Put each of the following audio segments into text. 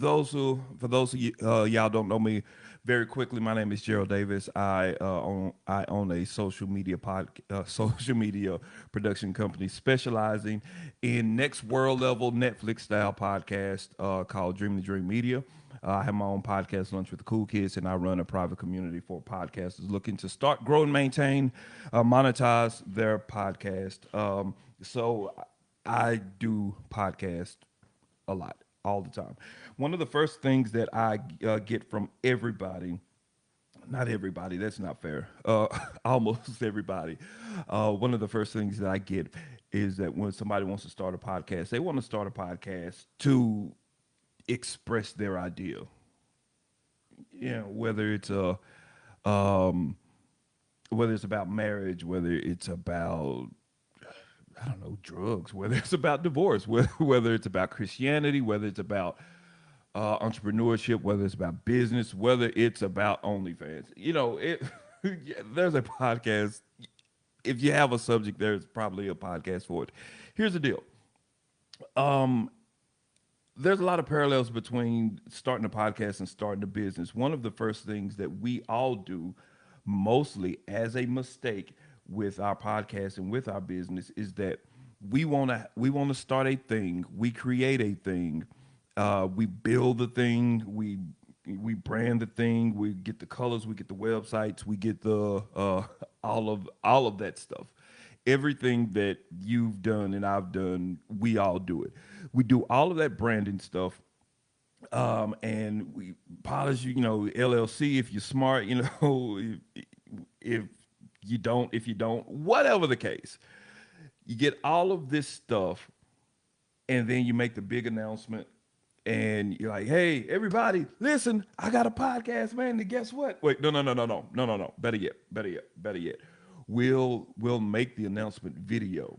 for those of you y'all don't know me, very quickly, my name is Gerald Davis. I own a social media production company specializing in next world level Netflix style podcast called Dream the Dream Media. I have my own podcast, Lunch with the Cool Kids, and I run a private community for podcasters looking to start, grow, and maintain, monetize their podcast. So I do podcast a lot, all the time. One of the first things that I get from everybody, not everybody, that's not fair, almost everybody, one of the first things that I get is that when somebody wants to start a podcast, they want to start a podcast to express their idea. Whether it's um, whether it's about marriage, whether it's about I don't know, drugs, whether it's about divorce, whether it's about Christianity, whether it's about entrepreneurship, whether it's about business, whether it's about OnlyFans. There's a podcast. If you have a subject, there's probably a podcast for it. Here's the deal. Um, there's a lot of parallels between starting a podcast and starting a business. One of the first things that we all do, mostly as a mistake with our podcast and with our business, is that we want to start a thing, we create a thing, we build the thing, we brand the thing, we get the colors, we get the websites, we get the all of that stuff. Everything that you've done and I've done, we all do it. We do all of that branding stuff, and we polish, LLC if you're smart, if if you don't, whatever the case, you get all of this stuff, and then you make the big announcement, and you're like, "Hey, everybody, listen! I got a podcast, man. And guess what? Wait, no, no, no, no, no, no, no, no. Better yet, better yet, better yet. We'll make the announcement video.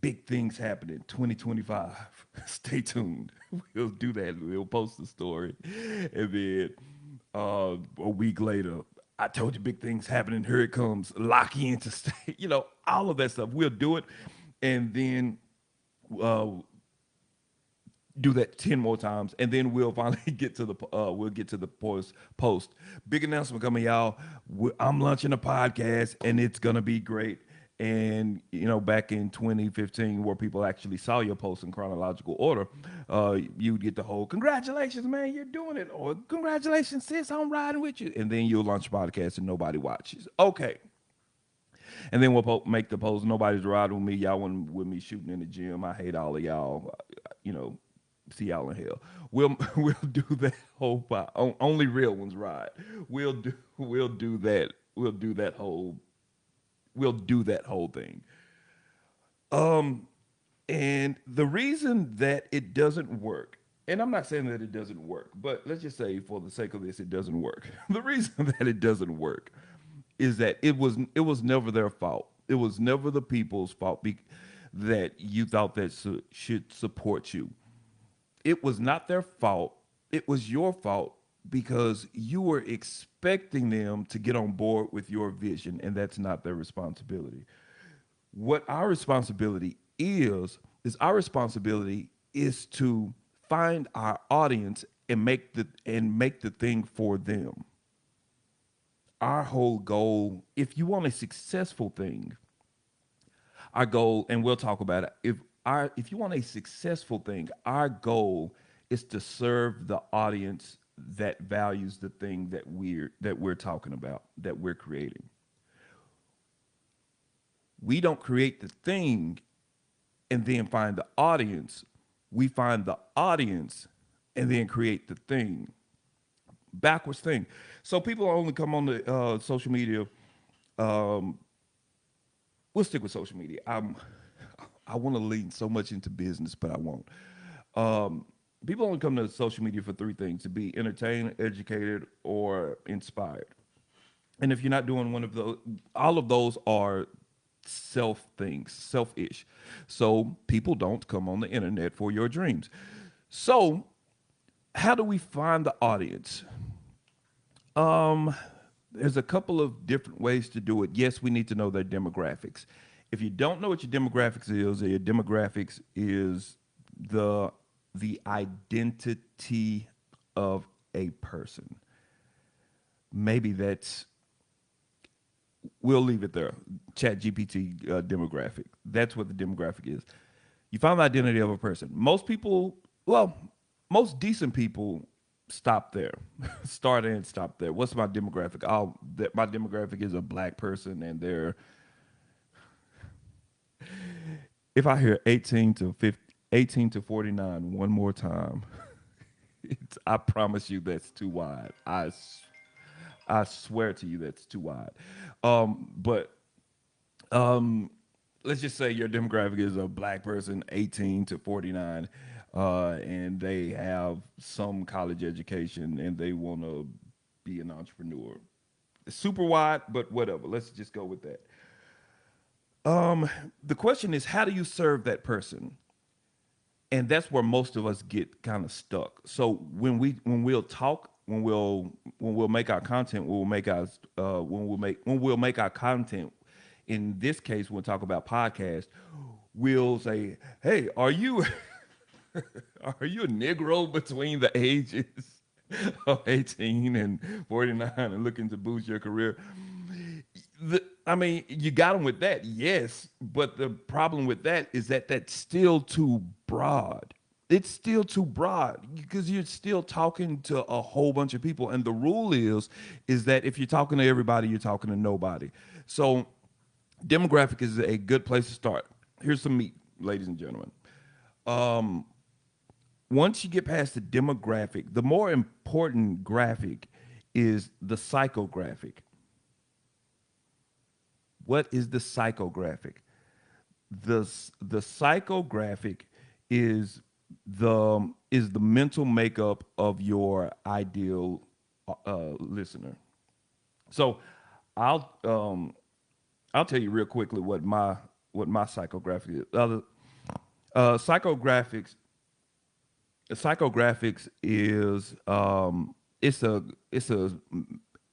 Big things happening 2025. Stay tuned. We'll do that. We'll post the story, and then a week later, I told you big things happening. Here it comes. Lock you into stay. All of that stuff. We'll do it, and then uh, do that 10 more times, and then we'll finally get to the post. Big announcement coming, y'all. I'm launching a podcast, and it's gonna be great. And back in 2015, where people actually saw your post in chronological order, you'd get the whole "Congratulations, man, you're doing it," or "Congratulations, sis, I'm riding with you," and then you'll launch a podcast and nobody watches. Okay, and then we'll make the post. Nobody's riding with me. Y'all want with me shooting in the gym. I hate all of y'all. You know, see y'all in hell. We'll do that whole only real ones ride. We'll do that. We'll do that whole thing. Um, and the reason that it doesn't work, and I'm not saying that it doesn't work, but let's just say for the sake of this, it doesn't work. The reason that it doesn't work is that it was never their fault. It was never the people's fault that you thought that should support you. It was not their fault. It was your fault because you were expecting them to get on board with your vision, and that's not their responsibility. What our responsibility is our responsibility is to find our audience and make the thing for them. Our whole goal, if you want a successful thing, our goal, and we'll talk about it. If you want a successful thing, our goal is to serve the audience that values the thing that we're talking about, that we're creating. We don't create the thing and then find the audience. We find the audience and then create the thing. Backwards thing. So people only come on the social media. Um, we'll stick with social media. I want to lean so much into business, but I won't. Um, People only come to social media for three things: to be entertained, educated, or inspired. And if you're not doing one of those, all of those are self things, selfish. So people don't come on the internet for your dreams. So how do we find the audience? Um, there's a couple of different ways to do it. Yes, we need to know their demographics. If you don't know what your demographics is the the identity of a person. Maybe that's, we'll leave it there. Chat GPT demographic. That's what the demographic is. You find the identity of a person. Most people, well, most decent people stop there, start and stop there. What's my demographic? Oh, that my demographic is a black person, and they're, if I hear 18 to 50, 18 to 49 one more time, I promise you that's too wide. I swear to you that's too wide. But um, let's just say your demographic is a black person, 18 to 49, and they have some college education and they want to be an entrepreneur. It's super wide, but whatever. Let's just go with that. The question is, how do you serve that person? And that's where most of us get kind of stuck. So when we'll talk, when we'll make our content, when we'll make our content. In this case, we'll talk about podcast. We'll say, "Hey, are you are you a Negro between the ages of 18 and 49 and looking to boost your career?" I mean, you got them with that, yes, but the problem with that is that that's still too broad. It's still too broad because you're still talking to a whole bunch of people, and the rule is that if you're talking to everybody, you're talking to nobody. So, demographic is a good place to start. Here's some meat, ladies and gentlemen. Um, Once you get past the demographic, the more important graphic is the psychographic. What is the psychographic? The psychographic is the mental makeup of your ideal listener. So I'll I'll tell you real quickly what my psychographic is. Psychographics psychographics is it's a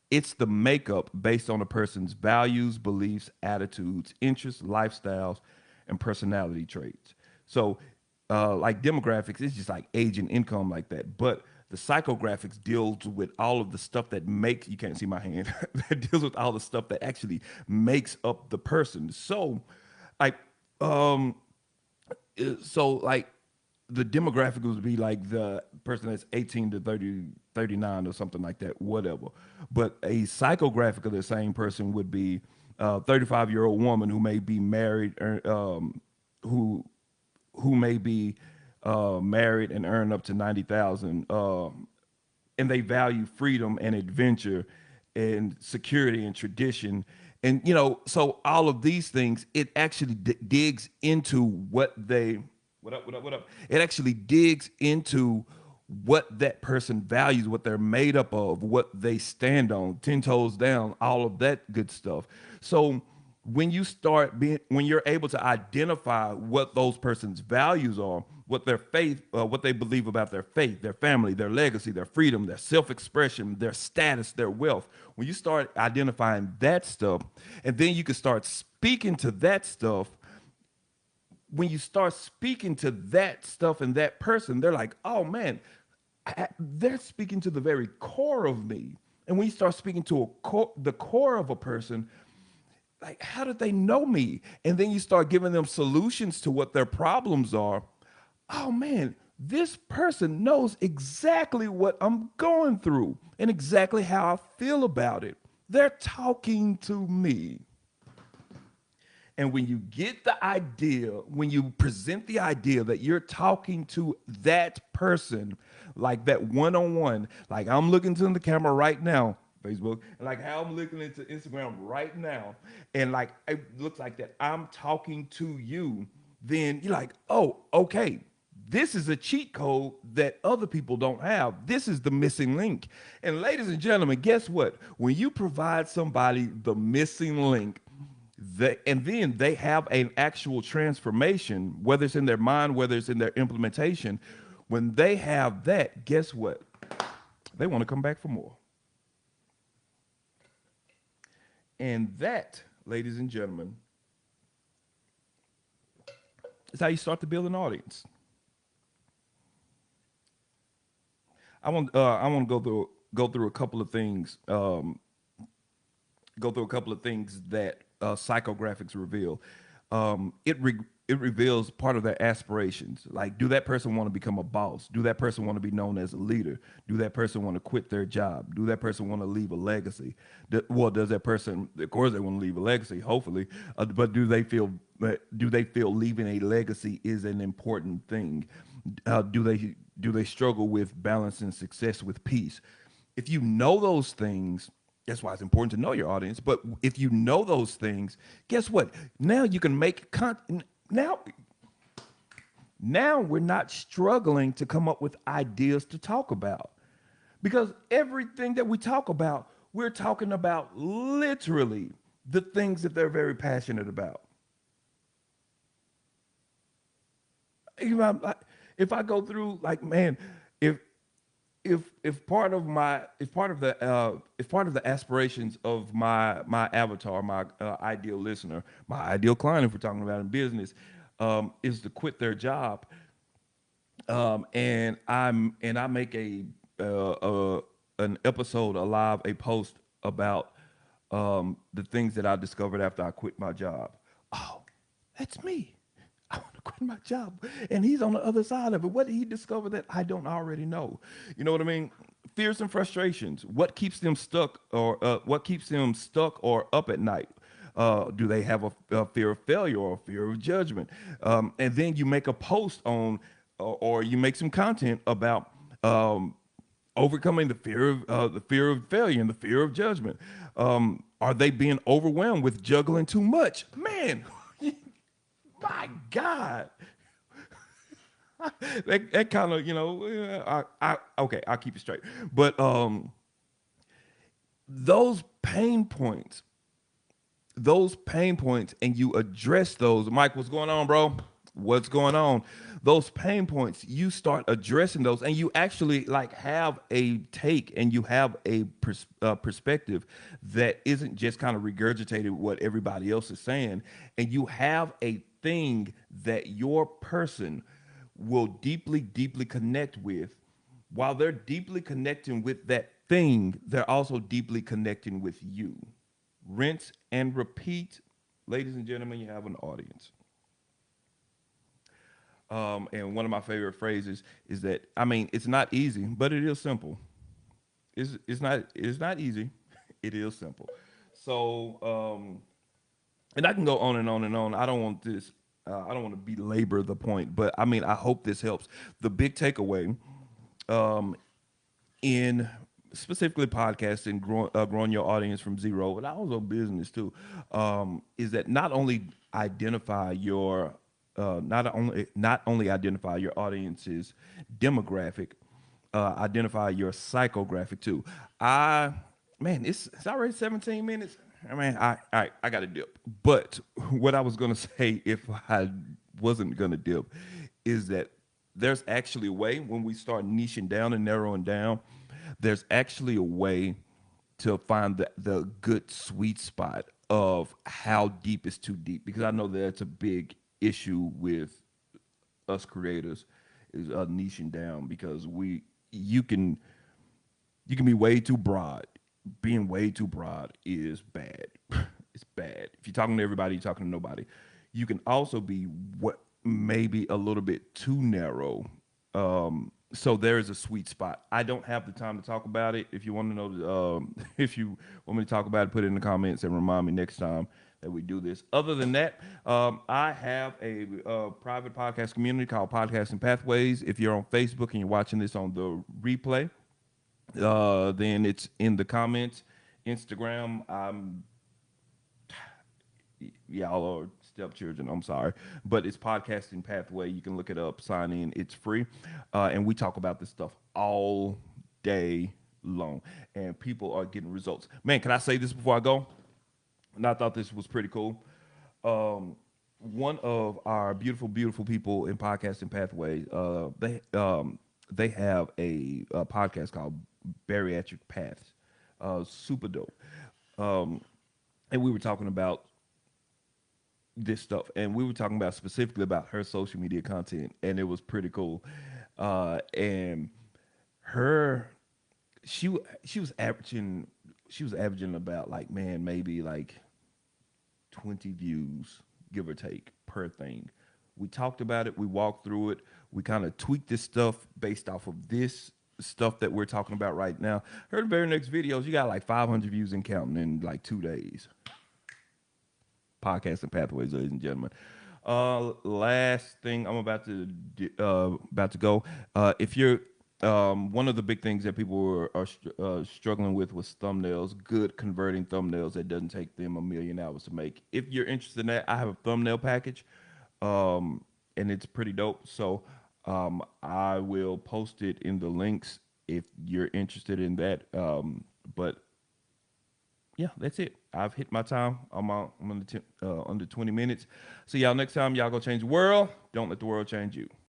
it's the makeup based on a person's values, beliefs, attitudes, interests, lifestyles, and personality traits. So, like demographics, it's just like age and income, like that. But the psychographics deals with all of the stuff that makes, you can't see my hand, that deals with all the stuff that actually makes up the person. Like, um, like the demographic would be like the person that's 18 to 30, 39 or something like that, whatever. But a psychographic of the same person would be a 35-year-old woman who may be married, who may be married and earn up to 90,000, and they value freedom and adventure and security and tradition. And so all of these things, it actually digs into what up? It actually digs into what that person values, what they're made up of, what they stand on, 10 toes down, all of that good stuff. So when you're able to identify what those person's values are, what their faith, what they believe about their faith, their family, their legacy, their freedom, their self-expression, their status, their wealth, when you start identifying that stuff, and then you can start speaking to that stuff, when you start speaking to that stuff and that person, they're like, oh man, they're speaking to the very core of me. And when you start speaking to the core of a person, like, how did they know me? And then you start giving them solutions to what their problems are. Oh man, this person knows exactly what I'm going through and exactly how I feel about it. They're talking to me. And when you get the idea, when you present the idea that you're talking to that person, like that one on one, like I'm looking to the camera right now, Facebook, and like how I'm looking into Instagram right now, and like it looks like that I'm talking to you, then you're like, oh, okay. This is a cheat code that other people don't have. This is the missing link. And ladies and gentlemen, guess what? When you provide somebody the missing link, and then they have an actual transformation, whether it's in their mind, whether it's in their implementation. When they have that, guess what? They want to come back for more. And that, ladies and gentlemen, is how you start to build an audience. I want to go through a couple of things. Go through a couple of things that psychographics reveal. It reveals part of their aspirations. Like, do that person want to become a boss? Do that person want to be known as a leader? Do that person want to quit their job? Do that person want to leave a legacy? Does that person? Of course, they want to leave a legacy. Hopefully, but do they feel leaving a legacy is an important thing? Do they struggle with balancing success with peace? If you know those things, that's why it's important to know your audience. But if you know those things, guess what? Now you can make content. Now we're not struggling to come up with ideas to talk about, because everything that we talk about, we're talking about literally the things that they're very passionate about. If I go through, like, man, if if part of my if part of the aspirations of my avatar, my ideal listener, my ideal client, if we're talking about in business, is to quit their job, and I make an episode, a live, a post about the things that I discovered after I quit my job. Oh, that's me. I want to quit my job, and he's on the other side of it. What did he discover that I don't already know? You know what I mean? Fears and frustrations. What keeps them stuck or up at night? Do they have a fear of failure or a fear of judgment? And then you make a post on, or you make some content about overcoming the fear of failure and the fear of judgment. Are they being overwhelmed with juggling too much? Man, my God, that kind of, okay, I'll keep it straight. But those pain points, and you address those. Mike, what's going on, bro? What's going on? Those pain points, you start addressing those, and you actually, like, have a take, and you have a perspective that isn't just kind of regurgitated what everybody else is saying, and you have a thing that your person will deeply, deeply connect with. While they're deeply connecting with that thing, they're also deeply connecting with you. Rinse and repeat. Ladies and gentlemen, you have an audience. And one of my favorite phrases is that, I mean, it's not easy, but it is simple. It's not easy. It is simple. So, and I can go on and on and on. I don't want this. I don't want to belabor the point, but I mean, I hope this helps. The big takeaway, um, in specifically podcasting, growing your audience from zero, and also business too, is that not only identify your audience's demographic, identify your psychographic too. I Man, it's already 17 minutes. I mean, I got to dip. But what I was gonna say, if I wasn't gonna dip, is that there's actually a way, when we start niching down and narrowing down, there's actually a way to find the good sweet spot of how deep is too deep. Because I know that's a big issue with us creators, is niching down, because you can be way too broad. Being way too broad is bad. It's bad. If you're talking to everybody, you're talking to nobody. You can also be what maybe a little bit too narrow. So there is a sweet spot. I don't have the time to talk about it. If you want to know, if you want me to talk about it, put it in the comments and remind me next time that we do this. Other than that, I have a private podcast community called Podcasting Pathways. If you're on Facebook and you're watching this on the replay, then it's in the comments. Instagram, y'all are stepchildren. I'm sorry, but it's Podcasting Pathway. You can look it up, sign in. It's free, and we talk about this stuff all day long, and people are getting results. Man, can I say this before I go? And I thought this was pretty cool. One of our beautiful, beautiful people in Podcasting Pathway, they have a podcast called Bariatric Paths. Super dope. Um, and we were talking about this stuff, and we were talking about specifically about her social media content, and it was pretty cool. And her she was averaging about like, man, maybe like 20 views, give or take, per thing. We talked about it, we walked through it, we kind of tweaked this stuff based off of this stuff that we're talking about right now. Her very next videos, you got like 500 views and counting in like 2 days. Podcasting pathways, ladies and gentlemen. Last thing I'm about to go. If you're one of the big things that people are struggling with was thumbnails, good converting thumbnails that doesn't take them a million hours to make. If you're interested in that, I have a thumbnail package, and it's pretty dope. So I will post it in the links if you're interested in that. But yeah, that's it. I've hit my time. I'm under 20 minutes. See y'all next time. Y'all go change the world. Don't let the world change you.